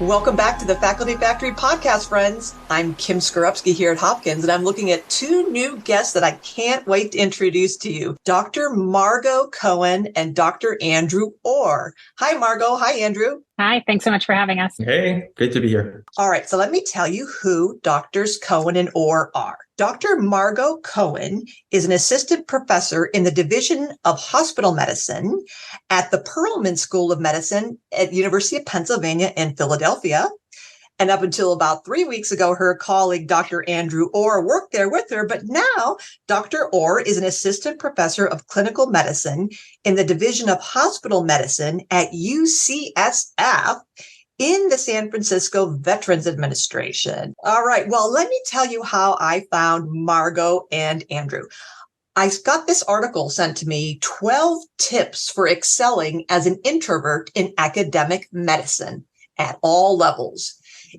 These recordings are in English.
Welcome back to the Faculty Factory podcast, friends. I'm Kim Skorupski here at Hopkins, and I'm looking at two new guests that I can't wait to introduce to you, Dr. Margot Cohen and Dr. Andrew Orr. Hi, Margot. Hi, Andrew. Hi, thanks so much for having us. Hey, great to be here. All right, so let me tell you who Drs. Cohen and Orr are. Dr. Margot Cohen is an assistant professor in the Division of Hospital Medicine at the Perelman School of Medicine at University of Pennsylvania in Philadelphia. And up until about 3 weeks ago, her colleague, Dr. Andrew Orr, worked there with her. But now Dr. Orr is an assistant professor of clinical medicine in the Division of Hospital Medicine at UCSF in the San Francisco Veterans Administration. All right. Well, let me tell you how I found Margot and Andrew. I got this article sent to me, 12 tips for excelling as an introvert in academic medicine at all levels.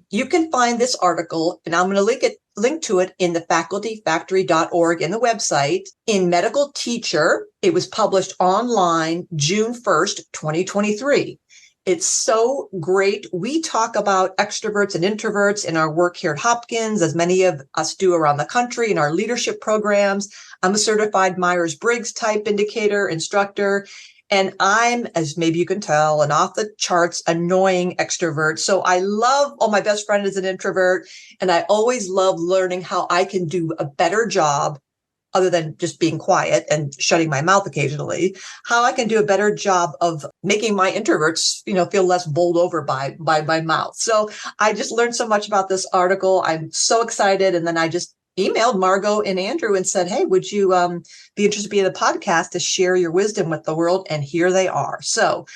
You can find this article, and I'm going to link to it in the facultyfactory.org in the website. In Medical Teacher, it was published online June 1st, 2023. It's so great. We talk about extroverts and introverts in our work here at Hopkins, as many of us do around the country in our leadership programs. I'm a certified Myers-Briggs type indicator instructor, and I'm, as maybe you can tell, an off the charts annoying extrovert. So I love, my best friend is an introvert, and I always love learning how I can do a better job other than just being quiet and shutting my mouth occasionally, how I can do a better job of making my introverts, feel less bowled over by my mouth. So I just learned so much about this article. I'm so excited. And then I just emailed Margot and Andrew and said, hey, would you be interested to be in the podcast to share your wisdom with the world? And here they are. So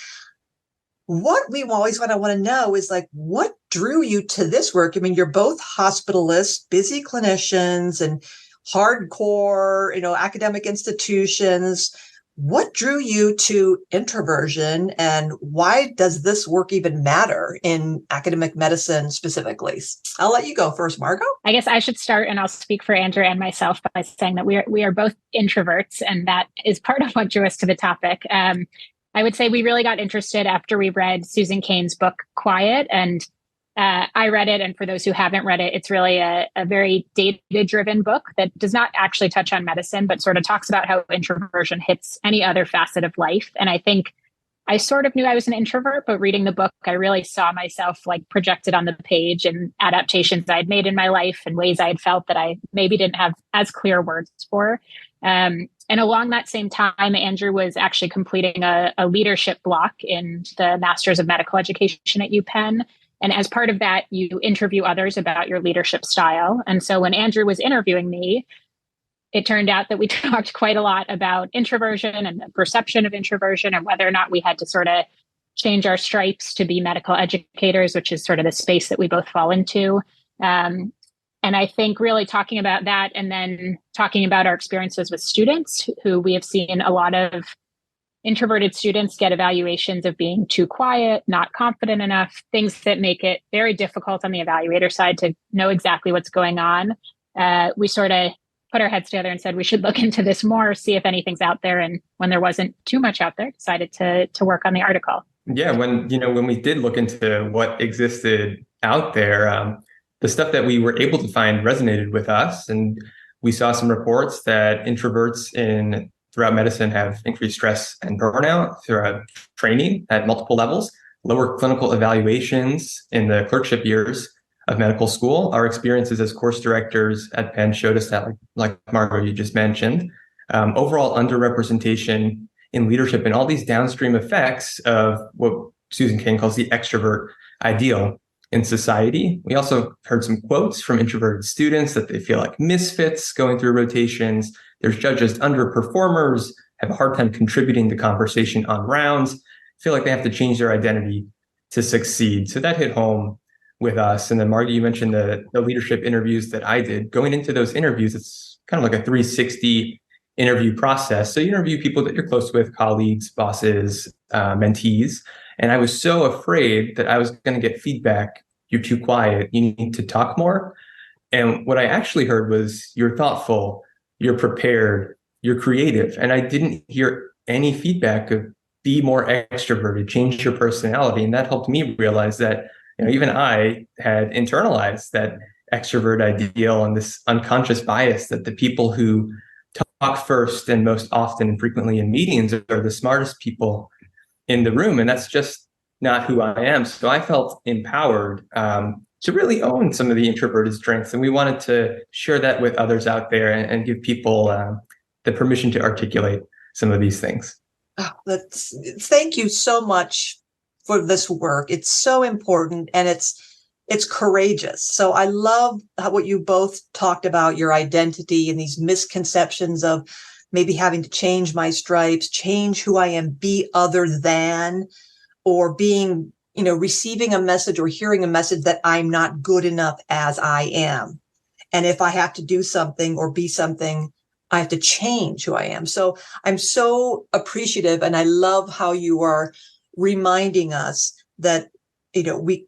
what we always want to know is what drew you to this work? I mean, you're both hospitalists, busy clinicians, and hardcore, academic institutions. What drew you to introversion, and why does this work even matter in academic medicine specifically? I'll let you go first, Margot. I guess I should start, and I'll speak for Andrew and myself by saying that we are both introverts, and that is part of what drew us to the topic. I would say we really got interested after we read Susan Cain's book, Quiet, and I read it, and for those who haven't read it, it's really a very data-driven book that does not actually touch on medicine, but sort of talks about how introversion hits any other facet of life. And I think I sort of knew I was an introvert, but reading the book, I really saw myself projected on the page and adaptations I had made in my life and ways I had felt that I maybe didn't have as clear words for. And along that same time, Andrew was actually completing a leadership block in the Masters of Medical Education at UPenn. And as part of that, you interview others about your leadership style. And so when Andrew was interviewing me, it turned out that we talked quite a lot about introversion and the perception of introversion and whether or not we had to sort of change our stripes to be medical educators, which is sort of the space that we both fall into. And I think really talking about that and then talking about our experiences with students who we have seen a lot of introverted students get evaluations of being too quiet, not confident enough, things that make it very difficult on the evaluator side to know exactly what's going on. We sort of put our heads together and said we should look into this more, see if anything's out there. And when there wasn't too much out there, decided to work on the article. Yeah, when we did look into what existed out there, the stuff that we were able to find resonated with us. And we saw some reports that introverts throughout medicine have increased stress and burnout throughout training at multiple levels, lower clinical evaluations in the clerkship years of medical school. Our experiences as course directors at Penn showed us that, like Margot, you just mentioned, overall underrepresentation in leadership and all these downstream effects of what Susan Cain calls the extrovert ideal in society. We also heard some quotes from introverted students that they feel like misfits going through rotations. They're judged as underperformers, have a hard time contributing to conversation on rounds, feel like they have to change their identity to succeed. So that hit home with us. And then Margie, you mentioned the leadership interviews that I did. Going into those interviews, it's kind of like a 360 interview process. So you interview people that you're close with, colleagues, bosses, mentees. And I was so afraid that I was going to get feedback. You're too quiet. You need to talk more. And what I actually heard was you're thoughtful, you're prepared, you're creative. And I didn't hear any feedback of be more extroverted, change your personality. And that helped me realize that even I had internalized that extrovert ideal and this unconscious bias that the people who talk first and most often and frequently in meetings are the smartest people in the room. And that's just not who I am. So I felt empowered to really own some of the introverted strengths. And we wanted to share that with others out there and give people the permission to articulate some of these things. Oh, thank you so much for this work. It's so important and it's courageous. So I love what you both talked about, your identity and these misconceptions of maybe having to change my stripes, change who I am, be other than, or being, receiving a message or hearing a message that I'm not good enough as I am. And if I have to do something or be something, I have to change who I am. So I'm so appreciative. And I love how you are reminding us that, we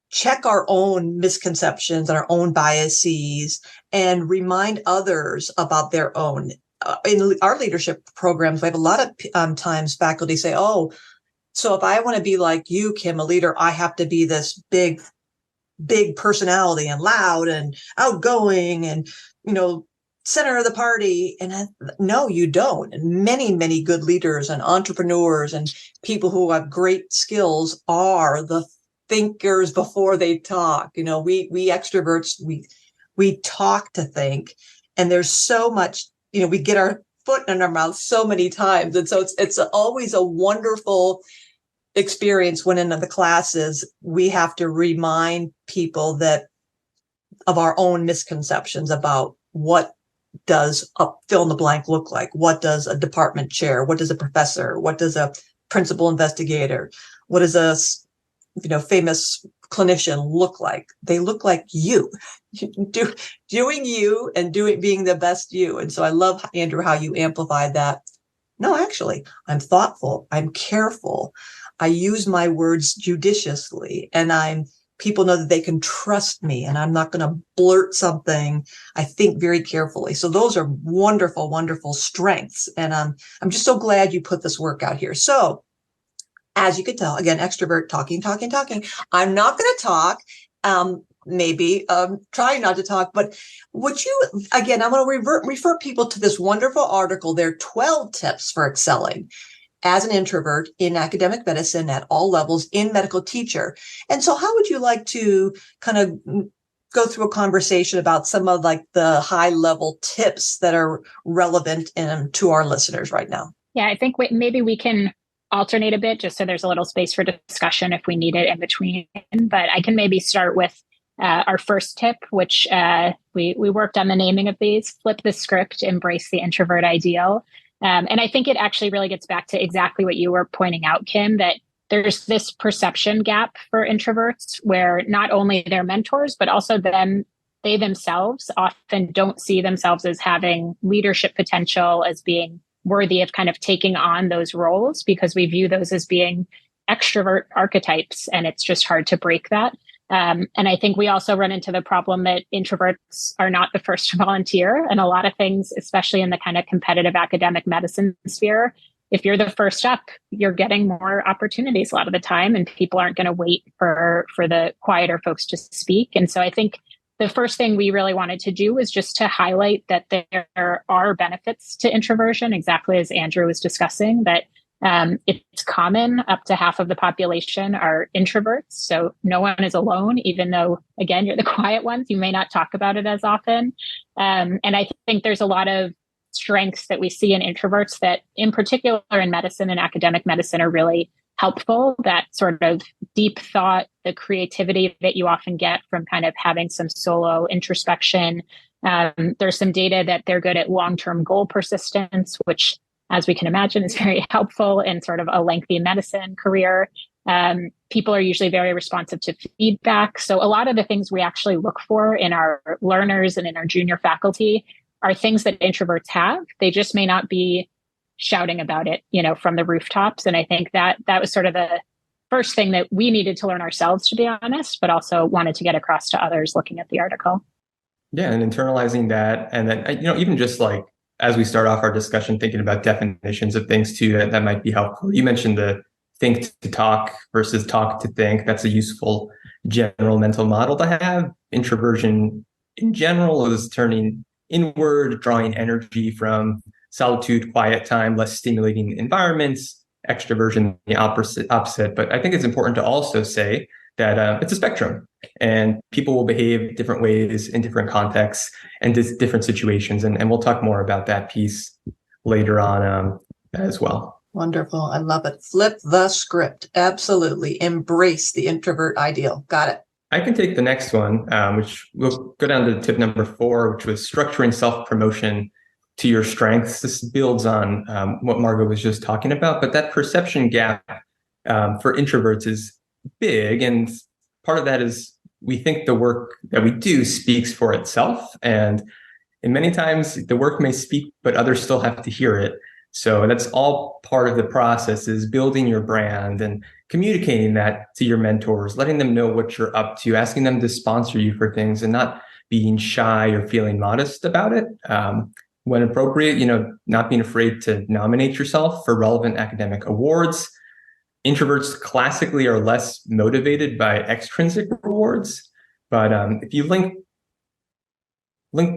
check our own misconceptions and our own biases and remind others about their own. In our leadership programs, we have a lot of times faculty say, oh, so if I want to be like you, Kim, a leader, I have to be this big personality and loud and outgoing and, center of the party. And no, you don't. And many good leaders and entrepreneurs and people who have great skills are the thinkers before they talk. We extroverts, we talk to think, and there's so much, we get our foot in our mouth so many times. And so it's always a wonderful experience when in the classes, we have to remind people of our own misconceptions about what does a fill in the blank look like? What does a department chair? What does a professor? What does a principal investigator? What does a famous clinician look like? They look like you, doing you and being the best you. And so I love, Andrew, how you amplified that. No, actually, I'm thoughtful. I'm careful. I use my words judiciously, and people know that they can trust me, and I'm not going to blurt something. I think very carefully. So those are wonderful, wonderful strengths. And I'm just so glad you put this work out here. So as you can tell, again, extrovert, talking. I'm not going to talk, trying not to talk, but would you, again, I'm going to refer people to this wonderful article. There are 12 tips for excelling as an introvert in academic medicine at all levels in medical teacher. And so how would you like to kind of go through a conversation about some of the high level tips that are relevant to our listeners right now? Yeah, I think maybe we can alternate a bit just so there's a little space for discussion if we need it in between. But I can maybe start with our first tip, which we worked on the naming of these: flip the script, embrace the introvert ideal. And I think it actually really gets back to exactly what you were pointing out, Kim, that there's this perception gap for introverts where not only their mentors, but also they themselves often don't see themselves as having leadership potential, as being worthy of kind of taking on those roles, because we view those as being extrovert archetypes, and it's just hard to break that. And I think we also run into the problem that introverts are not the first to volunteer. And a lot of things, especially in the kind of competitive academic medicine sphere, if you're the first up, you're getting more opportunities a lot of the time, and people aren't going to wait for the quieter folks to speak. And so I think the first thing we really wanted to do was just to highlight that there are benefits to introversion, exactly as Andrew was discussing, that it's common. Up to half of the population are introverts. So no one is alone, even though, again, you're the quiet ones. You may not talk about it as often. And I think there's a lot of strengths that we see in introverts that, in particular in medicine and academic medicine, are really helpful. That sort of deep thought, the creativity that you often get from kind of having some solo introspection. There's some data that they're good at long-term goal persistence, which, as we can imagine, is very helpful in sort of a lengthy medicine career. People are usually very responsive to feedback. So a lot of the things we actually look for in our learners and in our junior faculty are things that introverts have. They just may not be shouting about it, from the rooftops. And I think that was sort of the first thing that we needed to learn ourselves, to be honest, but also wanted to get across to others looking at the article. Yeah, and internalizing that. And then, even just as we start off our discussion, thinking about definitions of things too, that might be helpful. You mentioned the think to talk versus talk to think. That's a useful general mental model to have. Introversion in general is turning inward, drawing energy from solitude, quiet time, less stimulating environments. Extroversion, the opposite. But I think it's important to also say that it's a spectrum, and people will behave different ways in different contexts and different situations. And we'll talk more about that piece later on as well. Wonderful. I love it. Flip the script. Absolutely. Embrace the introvert ideal. Got it. I can take the next one, which we'll go down to tip number 4, which was structuring self-promotion to your strengths. This builds on what Margot was just talking about, but that perception gap for introverts is big. And part of that is we think the work that we do speaks for itself. And many times the work may speak, but others still have to hear it. So that's all part of the process, is building your brand and communicating that to your mentors, letting them know what you're up to, asking them to sponsor you for things, and not being shy or feeling modest about it. When appropriate, not being afraid to nominate yourself for relevant academic awards. Introverts classically are less motivated by extrinsic rewards, but if you link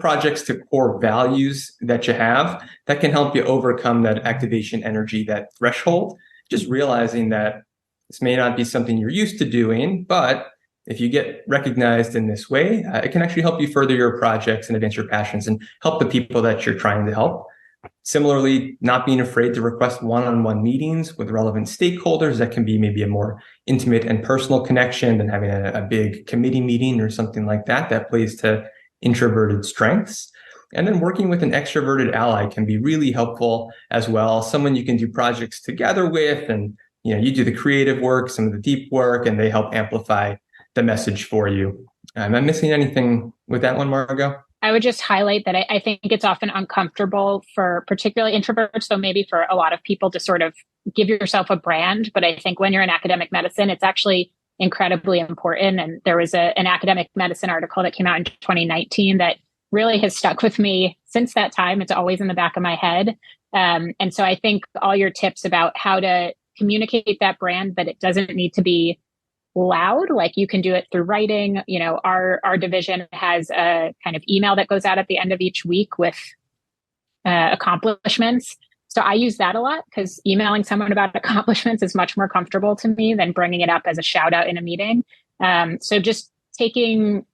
projects to core values that you have, that can help you overcome that activation energy, that threshold. Just realizing that this may not be something you're used to doing, but if you get recognized in this way, it can actually help you further your projects and advance your passions and help the people that you're trying to help. Similarly, not being afraid to request one-on-one meetings with relevant stakeholders. That can be maybe a more intimate and personal connection than having a big committee meeting or something like that. That plays to introverted strengths. And then working with an extroverted ally can be really helpful as well. Someone you can do projects together with, and you do the creative work, some of the deep work, and they help amplify the message for you. Am I missing anything with that one, Margot? I would just highlight that I think it's often uncomfortable for particularly introverts, though maybe for a lot of people, to sort of give yourself a brand. But I think when you're in academic medicine, it's actually incredibly important. And there was an academic medicine article that came out in 2019 that really has stuck with me since that time. It's always in the back of my head. And so I think all your tips about how to communicate that brand, that it doesn't need to be loud, like you can do it through writing. Our division has a kind of email that goes out at the end of each week with accomplishments. So I use that a lot, because emailing someone about accomplishments is much more comfortable to me than bringing it up as a shout out in a meeting. So just taking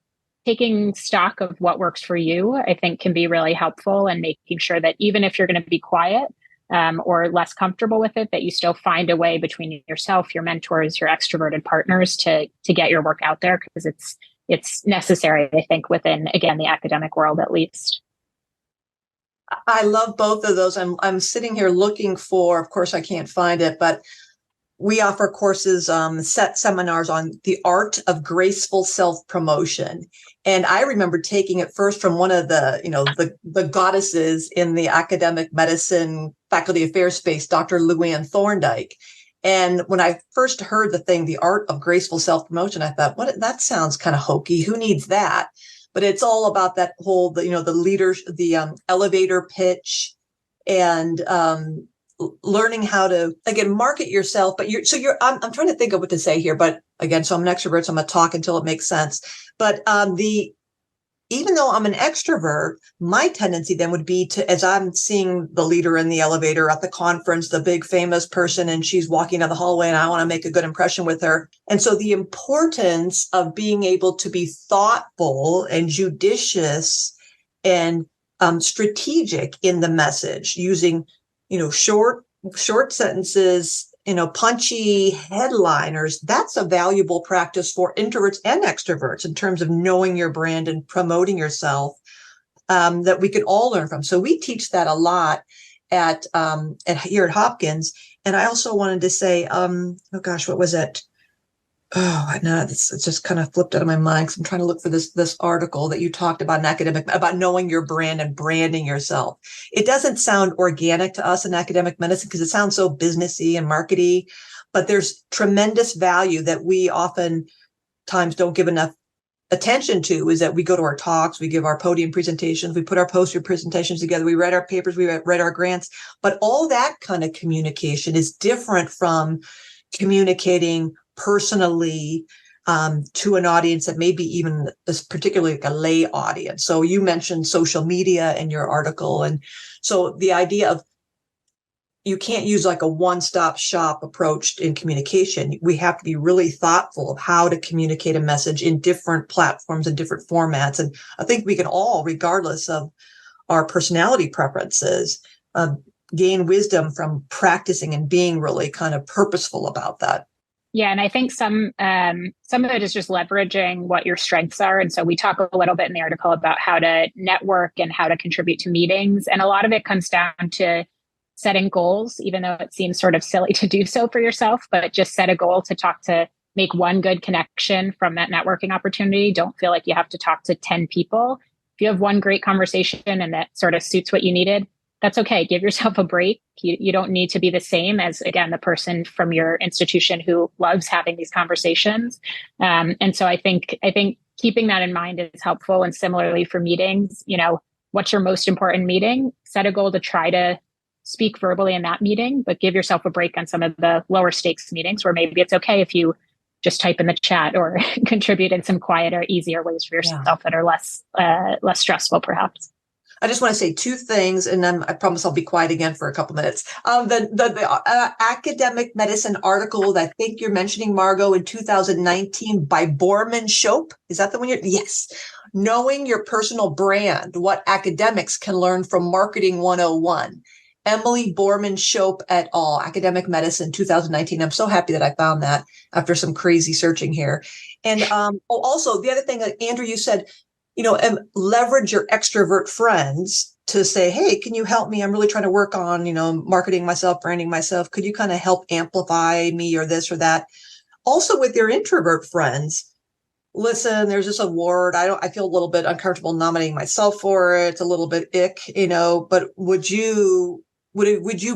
stock of what works for you, I think, can be really helpful, and making sure that even if you're going to be quiet or less comfortable with it, that you still find a way between yourself, your mentors, your extroverted partners to get your work out there, because it's necessary, I think, within, again, the academic world at least. I love both of those. I'm sitting here looking for, of course, I can't find it, but we offer courses, set seminars on the art of graceful self-promotion. And I remember taking it first from one of the goddesses in the academic medicine faculty affairs space, Dr. Luann Thorndike. And when I first heard the thing, the art of graceful self-promotion, I thought, that sounds kind of hokey. Who needs that? But it's all about that whole, the leaders, the elevator pitch, and learning how to, again, market yourself. But I'm trying to think of what to say here. But again, so I'm an extrovert, so I'm going to talk until it makes sense. But even though I'm an extrovert, my tendency then would be to, as I'm seeing the leader in the elevator at the conference, the big famous person, and she's walking down the hallway, and I want to make a good impression with her. And so the importance of being able to be thoughtful and judicious and strategic in the message, using, short sentences, punchy headliners, that's a valuable practice for introverts and extroverts in terms of knowing your brand and promoting yourself, that we could all learn from. So we teach that a lot at here at Hopkins. And I also wanted to say, what was it? Oh, I know, it's just kind of flipped out of my mind, because I'm trying to look for this article that you talked about in academic, about knowing your brand and branding yourself. It doesn't sound organic to us in academic medicine, because it sounds so businessy and markety, but there's tremendous value that we oftentimes don't give enough attention to, is that we go to our talks, we give our podium presentations, we put our poster presentations together, we write our papers, we write our grants, but all that kind of communication is different from communicating personally to an audience that maybe even is particularly like a lay audience. So you mentioned social media in your article. And so the idea of you can't use like a one-stop shop approach in communication. We have to be really thoughtful of how to communicate a message in different platforms and different formats. And I think we can all, regardless of our personality preferences, gain wisdom from practicing and being really kind of purposeful about that. Yeah, and I think some of it is just leveraging what your strengths are. And so we talk a little bit in the article about how to network and how to contribute to meetings. And a lot of it comes down to setting goals, even though it seems sort of silly to do so for yourself, but just set a goal to make one good connection from that networking opportunity. Don't feel like you have to talk to 10 people. If you have one great conversation and that sort of suits what you needed, that's okay. Give yourself a break. You don't need to be the same as, again, the person from your institution who loves having these conversations. And so I think keeping that in mind is helpful. And similarly for meetings, what's your most important meeting? Set a goal to try to speak verbally in that meeting, but give yourself a break on some of the lower stakes meetings where maybe it's okay if you just type in the chat or contribute in some quieter, easier ways for yourself that are less stressful, perhaps. I just want to say two things, and then I promise I'll be quiet again for a couple minutes. The academic medicine article that I think you're mentioning, Margot, in 2019 by Borman Shope. Is that the one Yes. Knowing your personal brand, what academics can learn from Marketing 101. Emily Borman Shope et al., Academic Medicine, 2019. I'm so happy that I found that after some crazy searching here. And also the other thing that Andrew, you said, leverage your extrovert friends to say, hey, can you help me? I'm really trying to work on, marketing myself, branding myself. Could you kind of help amplify me or this or that? Also with your introvert friends, listen, there's this award. I feel a little bit uncomfortable nominating myself for it. It's a little bit ick, but would you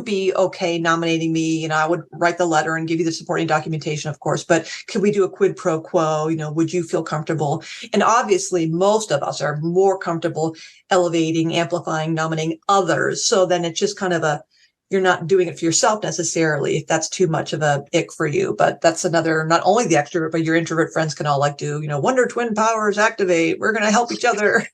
be okay nominating me? I would write the letter and give you the supporting documentation, of course, but could we do a quid pro quo? Would you feel comfortable? And obviously most of us are more comfortable elevating, amplifying, nominating others. So then it's just kind of you're not doing it for yourself necessarily if that's too much of a ick for you. But that's another, not only the extrovert, but your introvert friends can all do, Wonder Twin powers activate. We're going to help each other.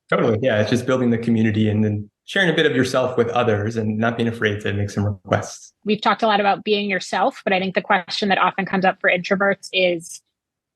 Totally. Yeah. It's just building the community and then sharing a bit of yourself with others and not being afraid to make some requests. We've talked a lot about being yourself, but I think the question that often comes up for introverts is,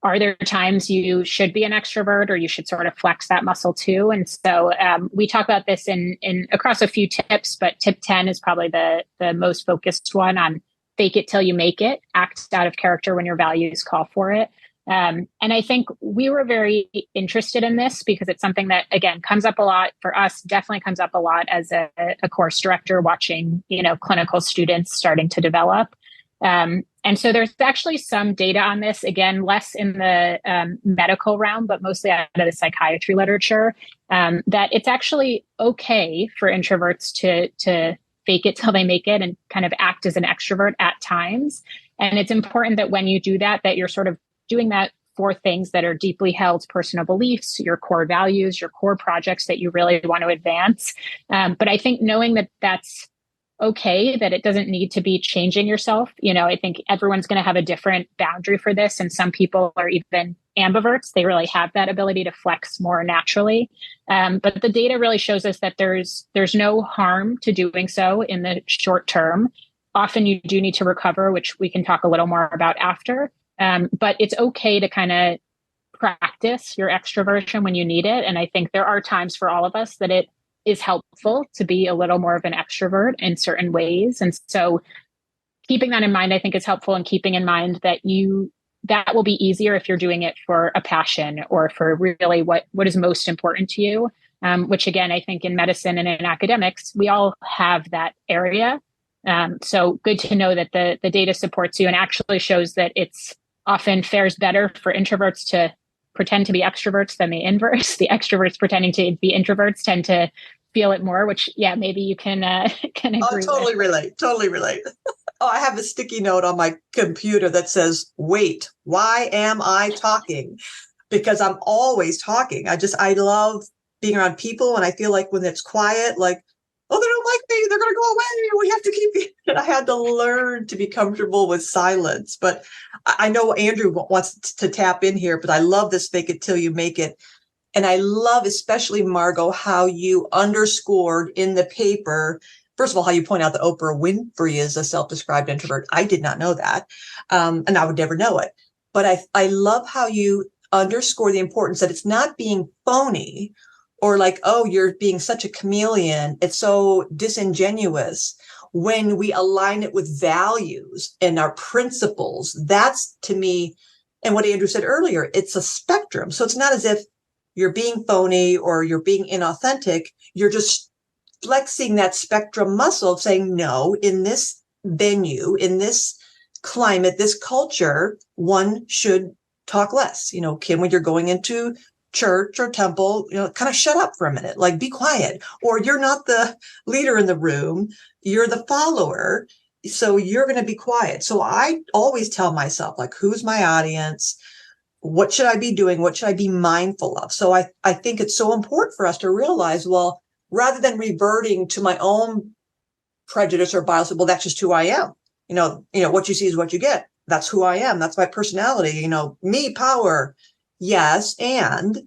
are there times you should be an extrovert or you should sort of flex that muscle too? And so we talk about this in across a few tips, but tip 10 is probably the most focused one on fake it till you make it, act out of character when your values call for it. And I think we were very interested in this because it's something that, again, comes up a lot for us, definitely comes up a lot as a course director watching, clinical students starting to develop. And so there's actually some data on this, again, less in the medical realm, but mostly out of the psychiatry literature, that it's actually okay for introverts to fake it till they make it and kind of act as an extrovert at times. And it's important that when you do that, that you're sort of doing that for things that are deeply held personal beliefs, your core values, your core projects that you really want to advance. But I think knowing that that's okay, that it doesn't need to be changing yourself. I think everyone's going to have a different boundary for this. And some people are even ambiverts. They really have that ability to flex more naturally. But the data really shows us that there's no harm to doing so in the short term. Often you do need to recover, which we can talk a little more about after. But it's okay to kind of practice your extroversion when you need it. And I think there are times for all of us that it is helpful to be a little more of an extrovert in certain ways. And so keeping that in mind, I think is helpful, and keeping in mind that that will be easier if you're doing it for a passion or for really what is most important to you, which again, I think in medicine and in academics, we all have that area. So good to know that the data supports you and actually shows that it's often fares better for introverts to pretend to be extroverts than the inverse. The extroverts pretending to be introverts tend to feel it more, which, maybe you can agree with. Totally relate. Oh, I have a sticky note on my computer that says, wait, why am I talking? Because I'm always talking. I love being around people. And I feel like when it's quiet, oh, they don't like me. They're going to go away. We have to keep. And I had to learn to be comfortable with silence. But I know Andrew wants to tap in here, but I love this fake it till you make it. And I love, especially Margot, how you underscored in the paper, first of all, how you point out that Oprah Winfrey is a self-described introvert. I did not know that. And I would never know it. But I love how you underscore the importance that it's not being phony or like, oh, you're being such a chameleon. It's so disingenuous. When we align it with values and our principles, that's to me, and what Andrew said earlier, it's a spectrum. So it's not as if you're being phony or you're being inauthentic. You're just flexing that spectrum muscle of saying, no, in this venue, in this climate, this culture, one should talk less. Kim, when you're going into church or temple, kind of shut up for a minute, like be quiet, or you're not the leader in the room, you're the follower. So you're going to be quiet. So I always tell myself, like, who's my audience? What should I be doing? What should I be mindful of? So I think it's so important for us to realize, well, rather than reverting to my own prejudice or bias, well, that's just who I am. What you see is what you get. That's who I am. That's my personality. Me, power. Yes. And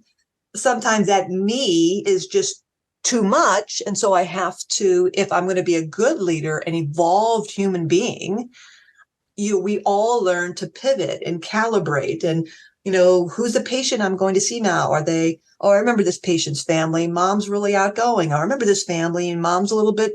sometimes that me is just too much. And so I have to, if I'm going to be a good leader, an evolved human being, we all learn to pivot and calibrate. And, who's the patient I'm going to see now? Are they, I remember this patient's family. Mom's really outgoing. I remember this family and mom's a little bit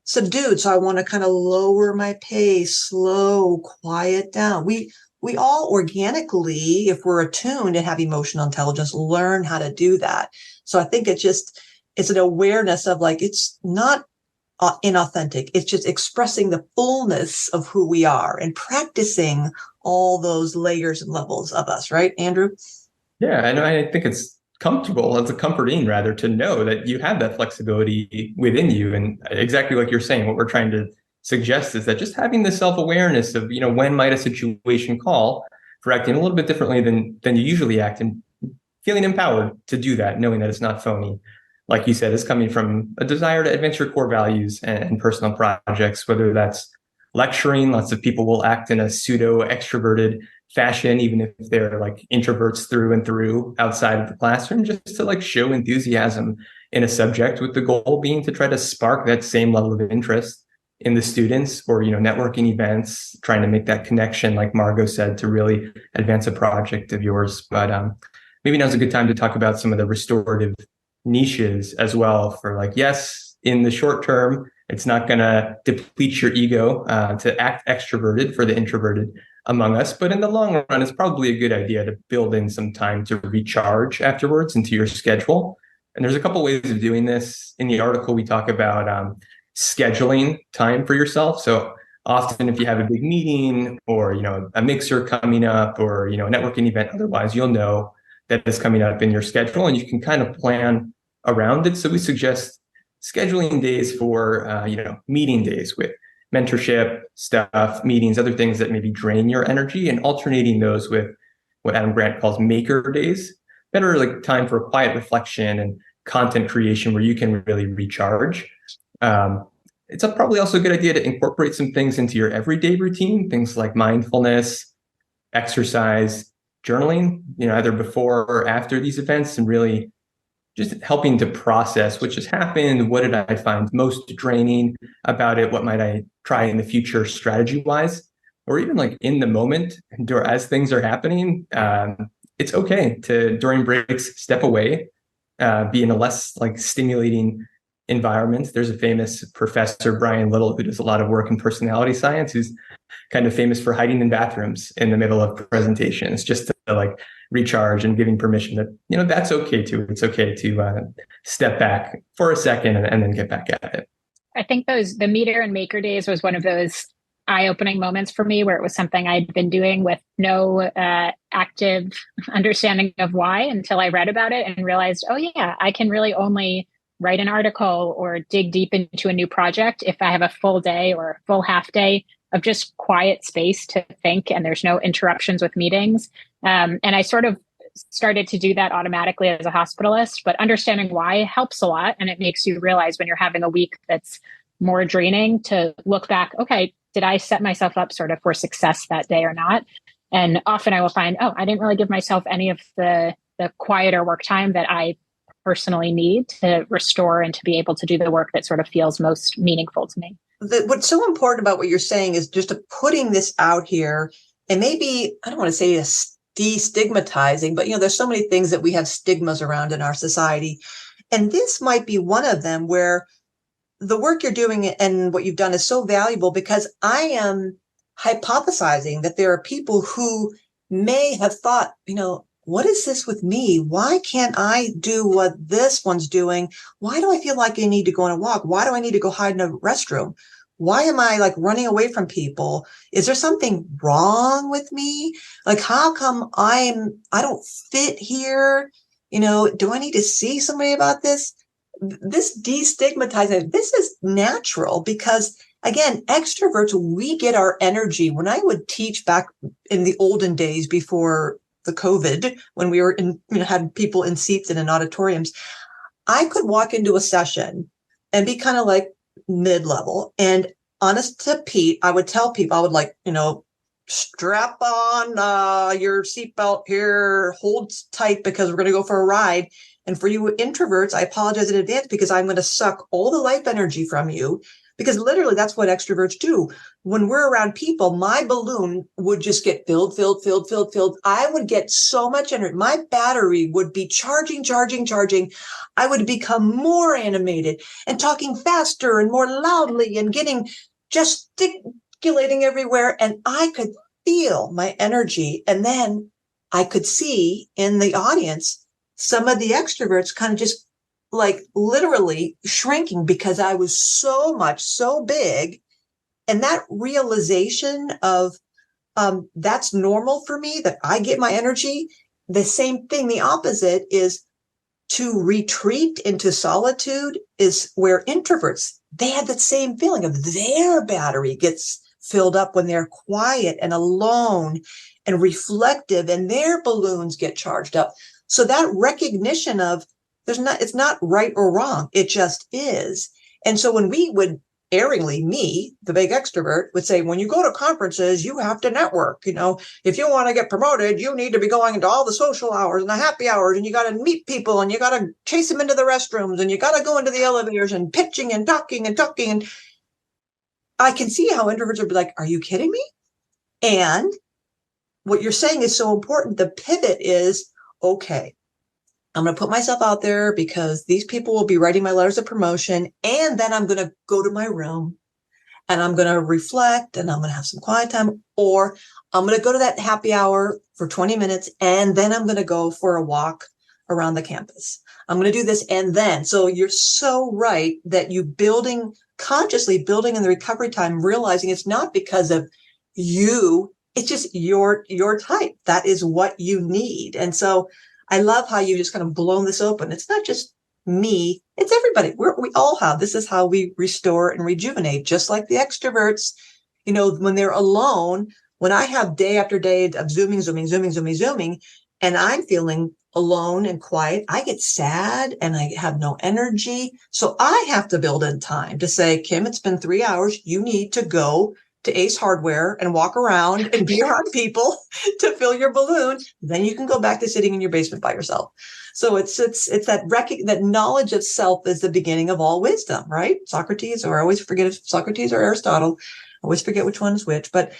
subdued. So I want to kind of lower my pace, slow, quiet down. We all organically, if we're attuned and have emotional intelligence, learn how to do that. So I think it's an awareness of like, it's not inauthentic. It's just expressing the fullness of who we are and practicing all those layers and levels of us, right, Andrew? Yeah, and I think it's comfortable, it's comforting rather to know that you have that flexibility within you. And exactly like you're saying, what we're trying to suggest is that just having the self-awareness of, when might a situation call for acting a little bit differently than you usually act, and feeling empowered to do that, knowing that it's not phony. Like you said, it's coming from a desire to advance your core values and personal projects, whether that's lecturing. Lots of people will act in a pseudo extroverted fashion, even if they're like introverts through and through outside of the classroom, just to like show enthusiasm in a subject, with the goal being to try to spark that same level of interest in the students, or, networking events, trying to make that connection, like Margot said, to really advance a project of yours. But maybe now's a good time to talk about some of the restorative niches as well, for like, yes, in the short term, it's not going to deplete your ego to act extroverted for the introverted among us. But in the long run, it's probably a good idea to build in some time to recharge afterwards into your schedule. And there's a couple ways of doing this. In the article, we talk about scheduling time for yourself. So often if you have a big meeting or, a mixer coming up, or, a networking event, otherwise, you'll know that is coming up in your schedule and you can kind of plan around it. So we suggest scheduling days for, meeting days with mentorship stuff, meetings, other things that maybe drain your energy, and alternating those with what Adam Grant calls maker days, that are like time for quiet reflection and content creation where you can really recharge. It's probably also a good idea to incorporate some things into your everyday routine, things like mindfulness, exercise, journaling, either before or after these events, and really just helping to process what just happened. What did I find most draining about it? What might I try in the future strategy wise? Or even like in the moment, or as things are happening, it's okay to, during breaks, step away, be in a less like stimulating environment. There's a famous professor, Brian Little, who does a lot of work in personality science, who's kind of famous for hiding in bathrooms in the middle of presentations, just to like recharge, and giving permission that, that's okay too. It's okay to step back for a second and then get back at it. I think the meter and maker days was one of those eye-opening moments for me, where it was something I'd been doing with no active understanding of why, until I read about it and realized, oh yeah, I can really only write an article or dig deep into a new project if I have a full day or a full half day of just quiet space to think, and there's no interruptions with meetings. And I sort of started to do that automatically as a hospitalist, but understanding why helps a lot. And it makes you realize when you're having a week that's more draining to look back, okay, did I set myself up sort of for success that day or not? And often I will find, oh, I didn't really give myself any of the quieter work time that I personally need to restore and to be able to do the work that sort of feels most meaningful to me. What's so important about what you're saying is just putting this out here, and maybe, I don't want to say destigmatizing, but there's so many things that we have stigmas around in our society. And this might be one of them, where the work you're doing and what you've done is so valuable, because I am hypothesizing that there are people who may have thought, what is this with me? Why can't I do what this one's doing? Why do I feel like I need to go on a walk? Why do I need to go hide in a restroom? Why am I like running away from people? Is there something wrong with me? Like, how come I don't fit here? Do I need to see somebody about this? This destigmatizing, this is natural, because again, extroverts, we get our energy. When I would teach back in the olden days before the COVID, when we were had people in seats and in auditoriums, I could walk into a session and be kind of like mid-level. And honest to Pete, I would tell people, I would strap on your seatbelt here, hold tight because we're going to go for a ride. And for you introverts, I apologize in advance, because I'm going to suck all the life energy from you, because literally that's what extroverts do. When we're around people, my balloon would just get filled. I would get so much energy. My battery would be charging. I would become more animated and talking faster and more loudly and getting gesticulating everywhere. And I could feel my energy. And then I could see in the audience some of the extroverts kind of just like literally shrinking, because I was so big. And that realization of that's normal for me, that I get my energy. The same thing, the opposite, is to retreat into solitude, is where introverts, they have that same feeling of their battery gets filled up when they're quiet and alone and reflective, and their balloons get charged up. So that recognition of it's not right or wrong. It just is. And so when we would erringly, me, the big extrovert, would say, when you go to conferences, you have to network. If you want to get promoted, you need to be going into all the social hours and the happy hours, and you got to meet people, and you got to chase them into the restrooms, and you got to go into the elevators and pitching and talking. And I can see how introverts would be like, are you kidding me? And what you're saying is so important. The pivot is, okay, I'm going to put myself out there because these people will be writing my letters of promotion. And then I'm going to go to my room and I'm going to reflect and I'm going to have some quiet time, or I'm going to go to that happy hour for 20 minutes. And then I'm going to go for a walk around the campus. I'm going to do this. And then, so you're so right that you consciously building in the recovery time, realizing it's not because of you. It's just your type. That is what you need. And so I love how you just kind of blown this open. It's not just me, it's everybody. We all have. This is how we restore and rejuvenate, just like the extroverts. When they're alone, when I have day after day of zooming, and I'm feeling alone and quiet, I get sad and I have no energy. So I have to build in time to say, Kim, it's been 3 hours. You need to go to Ace Hardware and walk around and be around people to fill your balloon. Then you can go back to sitting in your basement by yourself. So it's that knowledge of self is the beginning of all wisdom, right? Socrates, or I always forget if Socrates or Aristotle, I always forget which one is which, but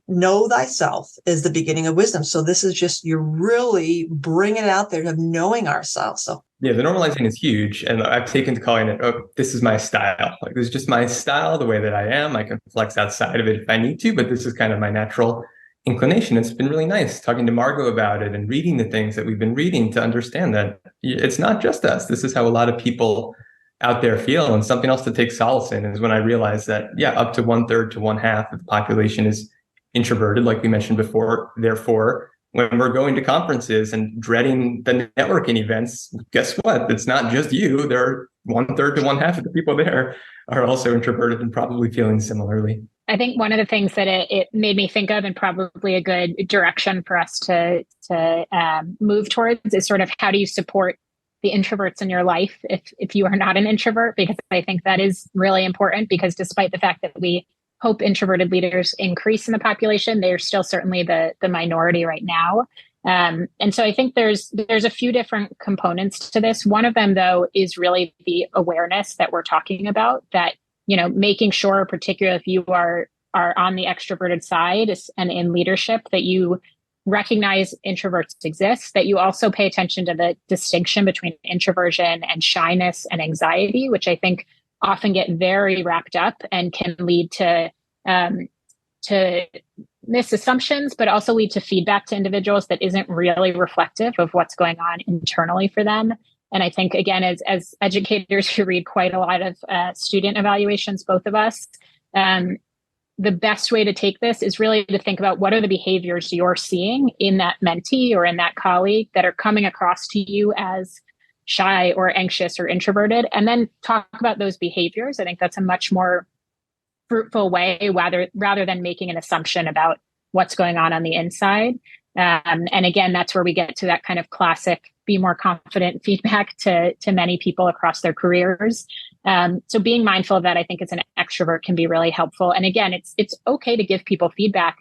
know thyself is the beginning of wisdom. So this is just, you're really bringing it out there of knowing ourselves. So yeah, the normalizing is huge. And I've taken to calling it, oh, this is my style. Like, this is just my style, the way that I am. I can flex outside of it if I need to, but this is kind of my natural inclination. It's been really nice talking to Margot about it and reading the things that we've been reading to understand that it's not just us. This is how a lot of people out there feel. And something else to take solace in is when I realized that, up to 1/3 to 1/2 of the population is introverted, like we mentioned before. Therefore, when we're going to conferences and dreading the networking events, guess what? It's not just you. There are 1/3 to 1/2 of the people there are also introverted and probably feeling similarly. I think one of the things that it made me think of, and probably a good direction for us to move towards, is sort of how do you support the introverts in your life if you are not an introvert? Because I think that is really important, because despite the fact that we hope introverted leaders increase in the population, they are still certainly the minority right now. And so I think there's a few different components to this. One of them, though, is really the awareness that we're talking about, that, you know, making sure, particularly if you are on the extroverted side and in leadership, that you recognize introverts exist, that you also pay attention to the distinction between introversion and shyness and anxiety, which I think often get very wrapped up and can lead to misassumptions, but also lead to feedback to individuals that isn't really reflective of what's going on internally for them. And I think, again, as educators who read quite a lot of student evaluations, both of us, the best way to take this is really to think about what are the behaviors you're seeing in that mentee or in that colleague that are coming across to you as shy or anxious or introverted, and then talk about those behaviors. I think that's a much more fruitful way, rather than making an assumption about what's going on the inside. And again, that's where we get to that kind of classic be more confident feedback to many people across their careers. So being mindful of that, I think, as an extrovert can be really helpful. And again, it's okay to give people feedback.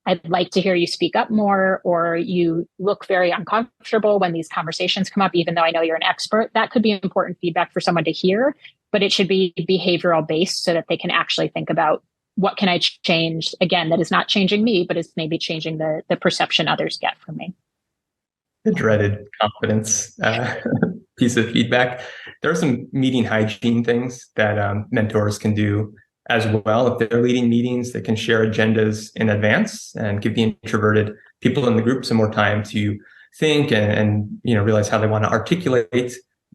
I'd like to hear you speak up more, or you look very uncomfortable when these conversations come up, even though I know you're an expert. That could be important feedback for someone to hear, but it should be behavioral based so that they can actually think about, what can I change, again, that is not changing me, but is maybe changing the perception others get from me. The dreaded confidence piece of feedback. There are some meeting hygiene things that mentors can do as well. If they're leading meetings, they can share agendas in advance and give the introverted people in the group some more time to think and realize how they want to articulate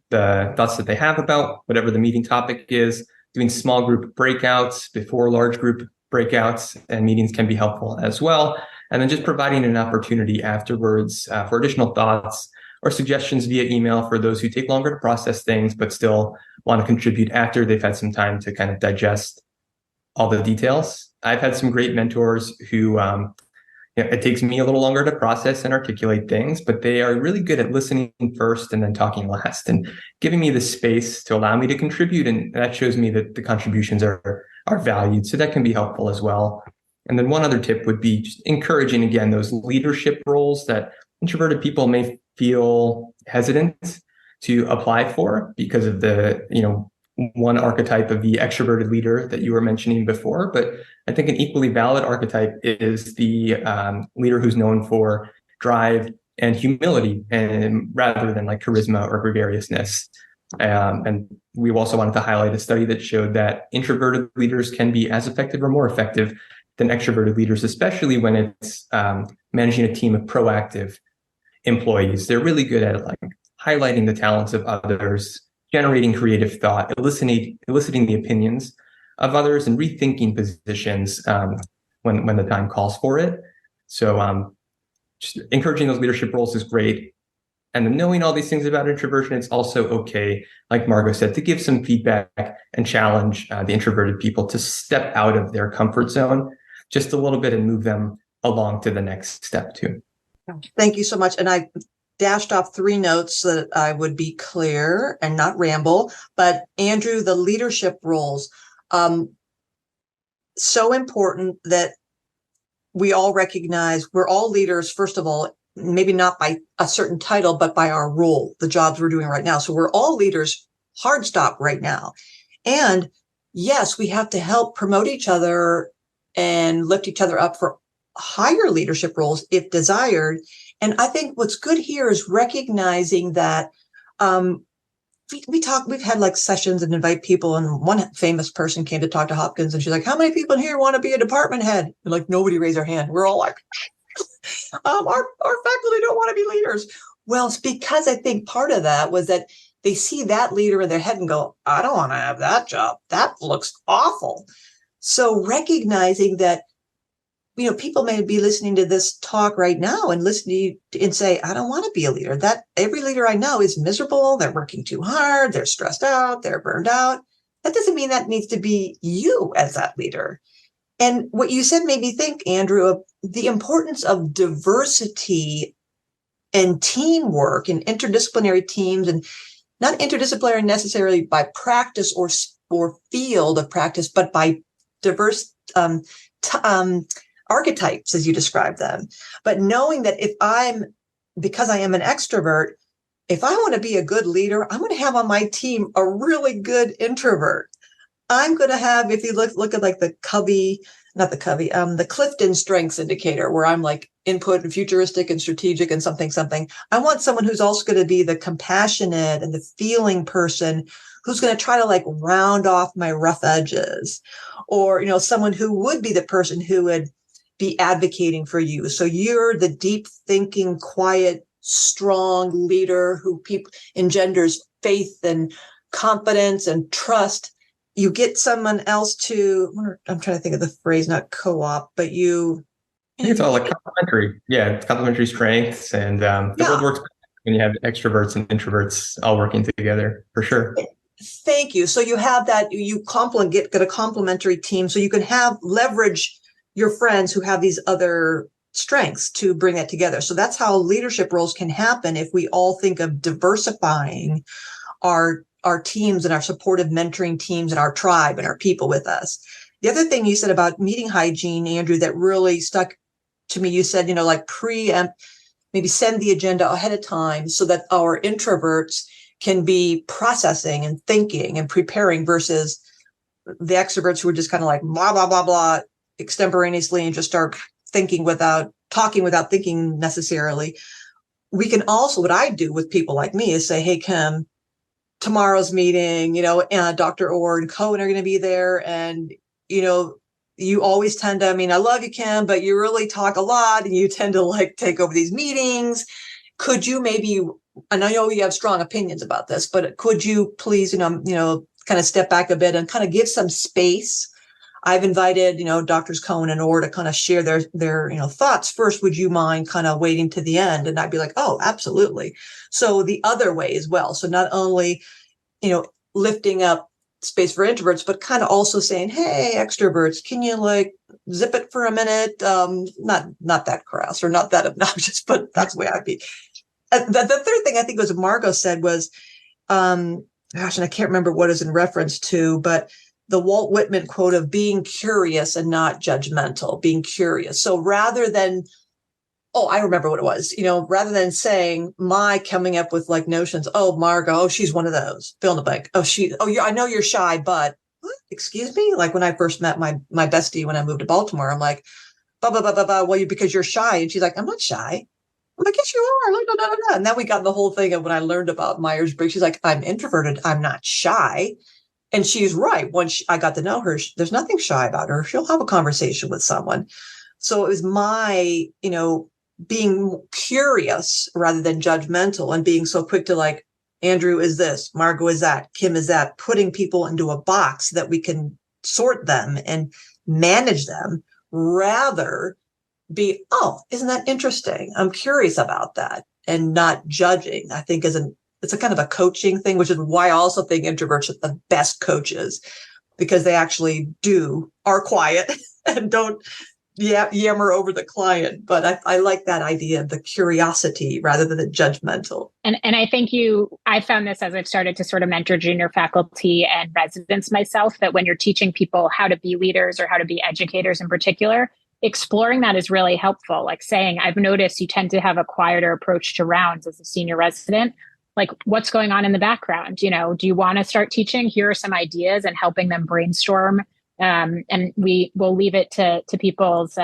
the thoughts that they have about whatever the meeting topic is. Doing small group breakouts before large group breakouts and meetings can be helpful as well. And then just providing an opportunity afterwards for additional thoughts or suggestions via email for those who take longer to process things, but still want to contribute after they've had some time to kind of digest all the details. I've had some great mentors who, it takes me a little longer to process and articulate things, but they are really good at listening first and then talking last and giving me the space to allow me to contribute. And that shows me that the contributions are valued. So that can be helpful as well. And then one other tip would be just encouraging, again, those leadership roles that introverted people may feel hesitant to apply for because of the, one archetype of the extroverted leader that you were mentioning before. But I think an equally valid archetype is the leader who's known for drive and humility, and rather than like charisma or gregariousness. And we also wanted to highlight a study that showed that introverted leaders can be as effective or more effective than extroverted leaders, especially when it's managing a team of proactive employees. They're really good at like highlighting the talents of others, generating creative thought, eliciting the opinions of others, and rethinking positions when the time calls for it. So just encouraging those leadership roles is great. And then knowing all these things about introversion, it's also okay, like Margot said, to give some feedback and challenge the introverted people to step out of their comfort zone just a little bit and move them along to the next step too. Thank you so much. And I dashed off 3 notes so that I would be clear and not ramble. But Andrew, the leadership roles, so important that we all recognize we're all leaders, first of all, maybe not by a certain title, but by our role, the jobs we're doing right now. So we're all leaders, hard stop right now. And yes, we have to help promote each other and lift each other up for higher leadership roles if desired. And I think what's good here is recognizing that we've had like sessions and invite people, and one famous person came to talk to Hopkins, and she's like, how many people in here want to be a department head? And like, nobody raised their hand. We're all like, our faculty don't want to be leaders. Well, it's because I think part of that was that they see that leader in their head and go, I don't want to have that job. That looks awful. So recognizing that, people may be listening to this talk right now and listening and say, I don't want to be a leader. That every leader I know is miserable. They're working too hard. They're stressed out. They're burned out. That doesn't mean that needs to be you as that leader. And what you said made me think, Andrew, of the importance of diversity and teamwork and interdisciplinary teams, and not interdisciplinary necessarily by practice or field of practice, but by diverse archetypes, as you describe them. But knowing that because I am an extrovert, if I want to be a good leader, I'm going to have on my team a really good introvert. I'm going to have, if you look at like the Clifton Strengths Indicator, where I'm like input and futuristic and strategic and something. I want someone who's also going to be the compassionate and the feeling person who's going to try to like round off my rough edges, or, someone who would be the person who would be advocating for you. So you're the deep thinking, quiet, strong leader who engenders faith and confidence and trust. You get someone else I'm trying to think of the phrase, not co-op, but I think it's all like complementary. Yeah, it's complementary strengths, and the world works when you have extroverts and introverts all working together, for sure. Thank you. So you have that, you get a complementary team, so you can leverage your friends who have these other strengths to bring that together. So that's how leadership roles can happen if we all think of diversifying our teams and our supportive mentoring teams and our tribe and our people with us. The other thing you said about meeting hygiene, Andrew, that really stuck to me, you said, like preempt, maybe send the agenda ahead of time so that our introverts can be processing and thinking and preparing, versus the extroverts who are just kind of like blah, blah, blah, blah, extemporaneously and just start thinking without thinking necessarily. We can also, what I do with people like me is say, hey, Kim, tomorrow's meeting, Dr. Orr and Cohen are going to be there. And, you always tend to, I love you, Kim, but you really talk a lot and you tend to like take over these meetings. Could you maybe, and I know you have strong opinions about this, but could you please, kind of step back a bit and kind of give some space? I've invited, Doctors Cohen and Orr to kind of share their thoughts first. Would you mind kind of waiting to the end? And I'd be like, oh, absolutely. So the other way as well. So not only, lifting up space for introverts, but kind of also saying, hey, extroverts, can you like zip it for a minute? Not that crass or not that obnoxious, but that's the way I'd be. The third thing I think was Margot said was, and I can't remember what is in reference to, but the Walt Whitman quote of being curious and not judgmental, being curious. So rather than, I remember what it was, rather than saying coming up with like notions, Margot, she's one of those, fill in the blank. I know you're shy, but what? Excuse me? Like when I first met my bestie, when I moved to Baltimore, I'm like, blah, blah, blah, blah, blah. Well, because you're shy. And she's like, I'm not shy. I'm like, yes, you are. Blah, blah, blah, blah. And then we got the whole thing of when I learned about Myers-Briggs, she's like, I'm introverted. I'm not shy. And she's right. Once I got to know her, there's nothing shy about her. She'll have a conversation with someone. So it was my, being curious rather than judgmental, and being so quick to like, Andrew is this, Margot is that, Kim is that, putting people into a box that we can sort them and manage them, rather be, isn't that interesting? I'm curious about that, and not judging. I think it's a kind of a coaching thing, which is why I also think introverts are the best coaches, because they actually are quiet and don't yammer over the client. But I like that idea of the curiosity rather than the judgmental. And I think I found this as I've started to sort of mentor junior faculty and residents myself, that when you're teaching people how to be leaders or how to be educators in particular, exploring that is really helpful. Like saying, I've noticed you tend to have a quieter approach to rounds as a senior resident. Like, what's going on in the background? Do you want to start teaching? Here are some ideas, and helping them brainstorm. And we will leave it to people's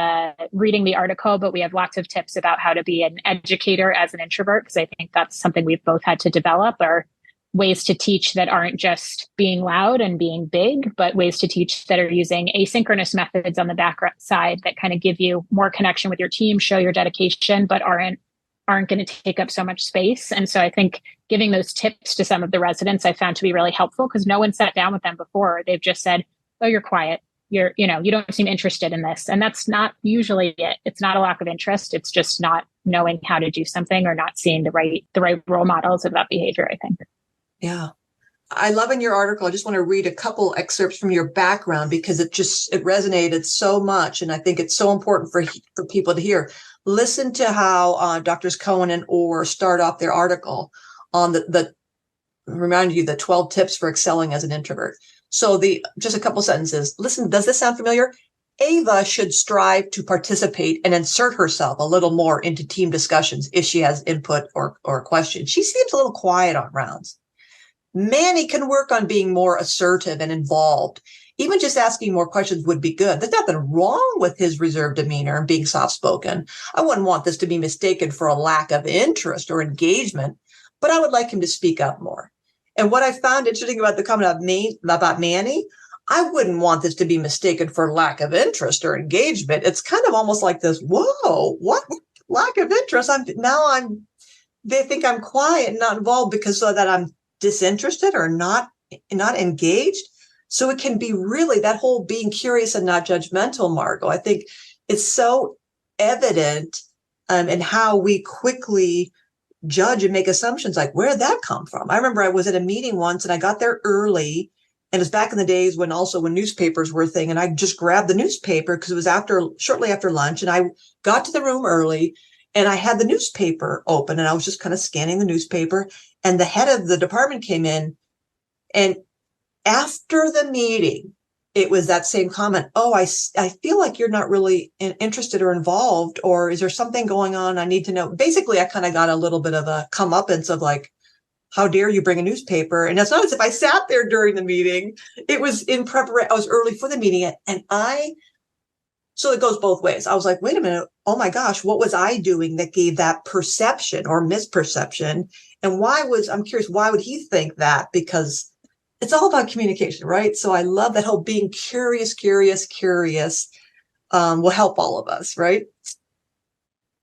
reading the article, but we have lots of tips about how to be an educator as an introvert, because I think that's something we've both had to develop, are ways to teach that aren't just being loud and being big, but ways to teach that are using asynchronous methods on the background side that kind of give you more connection with your team, show your dedication, but aren't going to take up so much space. And so I think giving those tips to some of the residents I found to be really helpful, because no one sat down with them before. They've just said, oh, you're quiet. You don't seem interested in this. And that's not usually it. It's not a lack of interest. It's just not knowing how to do something, or not seeing the right role models of that behavior, I think. Yeah. I love in your article, I just want to read a couple excerpts from your background because it resonated so much. And I think it's so important for people to hear. Listen to how Doctors Cohen and Orr start off their article on remind you the 12 tips for excelling as an introvert. So just a couple sentences. Listen, does this sound familiar? Ava should strive to participate and insert herself a little more into team discussions if she has input or questions. She seems a little quiet on rounds. Manny can work on being more assertive and involved. Even just asking more questions would be good. There's nothing wrong with his reserved demeanor and being soft-spoken. I wouldn't want this to be mistaken for a lack of interest or engagement, but I would like him to speak up more. And what I found interesting about the comment about Manny, I wouldn't want this to be mistaken for lack of interest or engagement. It's kind of almost like this, whoa, what lack of interest? They think I'm quiet and not involved because so that I'm disinterested or not engaged. So it can be really that whole being curious and not judgmental, Margot. I think it's so evident in how we quickly judge and make assumptions like, where'd that come from? I remember I was at a meeting once and I got there early. And it was back in the days when newspapers were a thing. And I just grabbed the newspaper because it was shortly after lunch. And I got to the room early and I had the newspaper open and I was just kind of scanning the newspaper. And the head of the department came in. And after the meeting, it was that same comment. Oh, I feel like you're not really interested or involved, or is there something going on I need to know? Basically, I kind of got a little bit of a comeuppance of like, how dare you bring a newspaper? And it's not as if I sat there during the meeting. It was in preparation. I was early for the meeting. So it goes both ways. I was like, wait a minute. Oh my gosh, what was I doing that gave that perception or misperception? And I'm curious, why would he think that? Because it's all about communication, right? So I love that whole being curious will help all of us, right?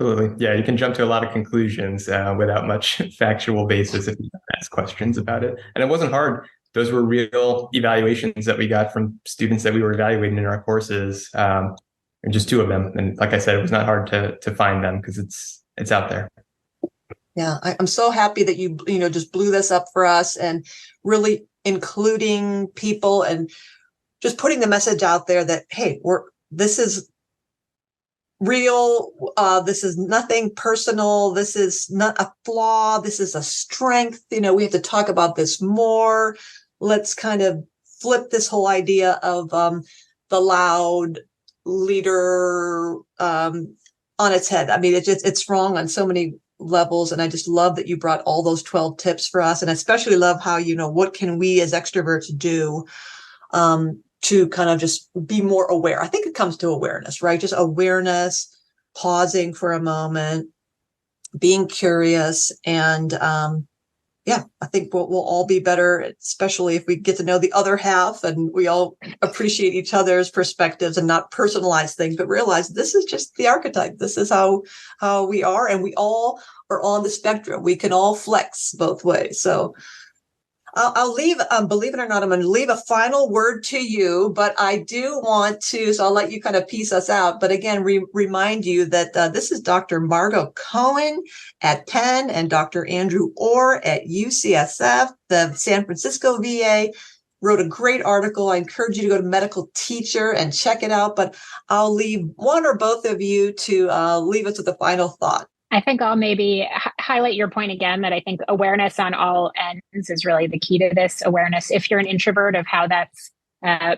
Absolutely. Yeah, you can jump to a lot of conclusions without much factual basis if you ask questions about it. And it wasn't hard. Those were real evaluations that we got from students that we were evaluating in our courses, and just two of them. And like I said, it was not hard to find them because it's out there. Yeah, I'm so happy that you just blew this up for us and really including people and just putting the message out there that, hey, this is real. This is nothing personal. This is not a flaw. This is a strength. We have to talk about this more. Let's kind of flip this whole idea of the loud leader on its head. I mean, it's wrong on so many levels. And I just love that you brought all those 12 tips for us. And I especially love how, what can we as extroverts do to kind of just be more aware. I think it comes to awareness, right? Just awareness, pausing for a moment, being curious. And I think we'll all be better, especially if we get to know the other half and we all appreciate each other's perspectives and not personalize things, but realize this is just the archetype. This is how we are. And we all are on the spectrum. We can all flex both ways. So I'll leave, believe it or not, I'm going to leave a final word to you, but I do want to, so I'll let you kind of piece us out. But again, remind you that this is Dr. Margot Cohen at Penn and Dr. Andrew Orr at UCSF, the San Francisco VA. Wrote a great article. I encourage you to go to Medical Teacher and check it out, but I'll leave one or both of you to leave us with a final thought. I think I'll maybe highlight your point again, that I think awareness on all ends is really the key to this. Awareness, if you're an introvert, of how that's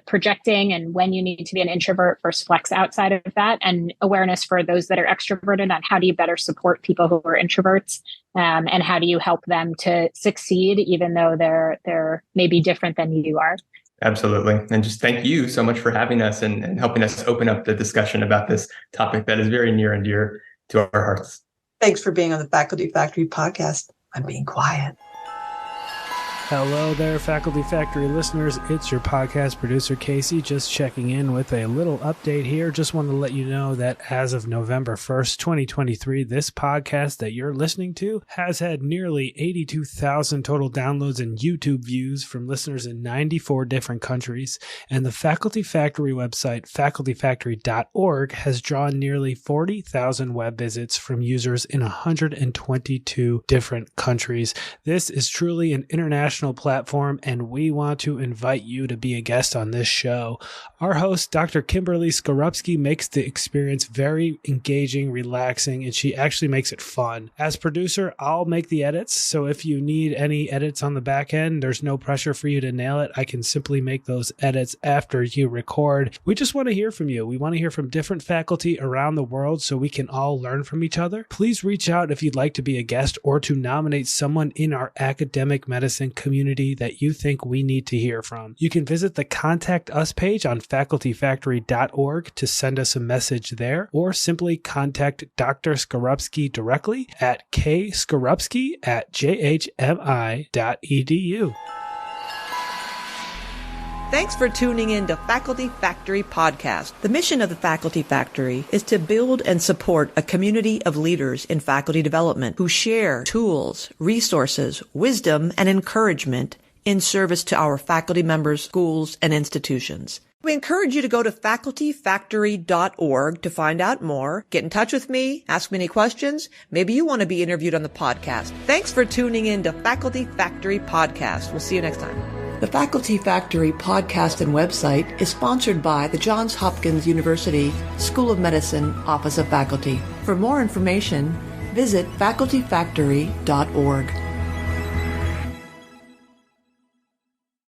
projecting and when you need to be an introvert versus flex outside of that, and awareness for those that are extroverted on how do you better support people who are introverts, and how do you help them to succeed even though they're maybe different than you are. Absolutely. And just thank you so much for having us and helping us open up the discussion about this topic that is very near and dear to our hearts. Thanks for being on the Faculty Factory podcast. I'm being quiet. Hello there, Faculty Factory listeners. It's your podcast producer, Casey, just checking in with a little update here. Just want to let you know that as of November 1st, 2023, this podcast that you're listening to has had nearly 82,000 total downloads and YouTube views from listeners in 94 different countries. And the Faculty Factory website, facultyfactory.org, has drawn nearly 40,000 web visits from users in 122 different countries. This is truly an international national platform, and we want to invite you to be a guest on this show. Our host, Dr. Kimberly Skorupski, makes the experience very engaging, relaxing, and she actually makes it fun. As producer, I'll make the edits, so if you need any edits on the back end, there's no pressure for you to nail it. I can simply make those edits after you record. We just want to hear from you. We want to hear from different faculty around the world so we can all learn from each other. Please reach out if you'd like to be a guest or to nominate someone in our academic medicine community that you think we need to hear from. You can visit the Contact Us page on facultyfactory.org to send us a message there, or simply contact Dr. Skorupski directly at kskorupski@jhmi.edu. Thanks for tuning in to Faculty Factory Podcast. The mission of the Faculty Factory is to build and support a community of leaders in faculty development who share tools, resources, wisdom, and encouragement in service to our faculty members, schools, and institutions. We encourage you to go to facultyfactory.org to find out more. Get in touch with me, ask me any questions. Maybe you want to be interviewed on the podcast. Thanks for tuning in to Faculty Factory Podcast. We'll see you next time. The Faculty Factory podcast and website is sponsored by the Johns Hopkins University School of Medicine Office of Faculty. For more information, visit facultyfactory.org.